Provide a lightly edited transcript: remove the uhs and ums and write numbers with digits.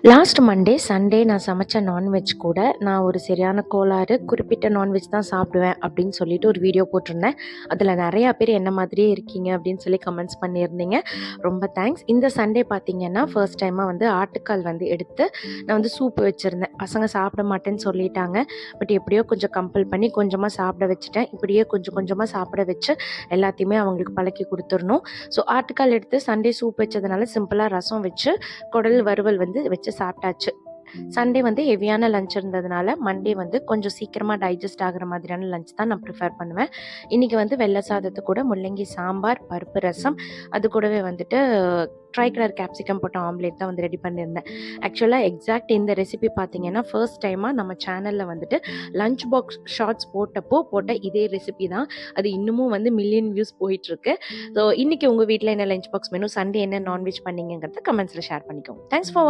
Last Monday, Sunday நான் சமைச்ச non veg கூட நான் ஒரு சரியான கோளாறு, குறிப்பிட்ட நான்வெஜ் தான் சாப்பிடுவேன் அப்படின்னு சொல்லிட்டு ஒரு வீடியோ போட்டிருந்தேன். அதில நெறையா பேர் என்ன மாதிரியே இருக்கீங்க அப்படின்னு சொல்லி கமெண்ட்ஸ் பண்ணியிருந்தீங்க. ரொம்ப தேங்க்ஸ். இந்த சண்டே பார்த்தீங்கன்னா, ஃபர்ஸ்ட் டைமா வந்து ஆட்டுக்கால் வந்து எடுத்து நான் வந்து சூப் வச்சிருந்தேன். பசங்க சாப்பிட மாட்டேன்னு சொல்லிட்டாங்க. பட் எப்படியோ கொஞ்சம் கம்பல் பண்ணி கொஞ்சமா சாப்பிட வச்சுட்டேன். இப்படியே கொஞ்சம் கொஞ்சமா சாப்பிட வச்சு எல்லாத்தையுமே அவங்களுக்கு பழக்கி குடுத்துறணும். ஸோ ஆட்டுக்கால் எடுத்து சண்டே சூப் வச்சதுனால சிம்பிளா ரசம் வச்சு, குடல் வறுவல் வந்து வச்சு சாப்பிட்டாச்சு. சண்டே வந்து ஹெவியான லஞ்ச் இருந்ததுனால, மண்டே வந்து கொஞ்சம் சீக்கிரமா டைஜஸ்ட் ஆகுற மாதிரியான லஞ்ச் தான் நான் ப்ரிஃபர் பண்ணுவேன். இன்னைக்கு வந்து வெள்ள சாதத்து கூட முள்ளங்கி சாம்பார், பருப்பு ரசம், அது கூடவே வந்துட்டு ட்ரை கலர் கேப்சிகம் போட்ட ஆம்லேட் தான் வந்து ரெடி பண்ணியிருந்தேன். ஆக்சுவலா எக்ஸாக்ட் இந்த ரெசிபி பார்த்தீங்கன்னா, ஃபர்ஸ்ட் டைமா நம்ம சேனல்ல வந்துட்டு லஞ்ச் பாக்ஸ் ஷார்ட்ஸ் போட்டப்போ போட்ட இதே ரெசிபி தான். அது இன்னமும் வந்து மில்லியன் வியூஸ் போயிட்டுருக்கு. ஸோ இன்னைக்கு உங்க வீட்ல என்ன லஞ்ச் பாக்ஸ் மெனு, சண்டே என்ன நான்வெஜ் பண்ணீங்கங்கிறத கமெண்ட்ஸ்ல ஷேர் பண்ணிக்கோங்க. Thanks for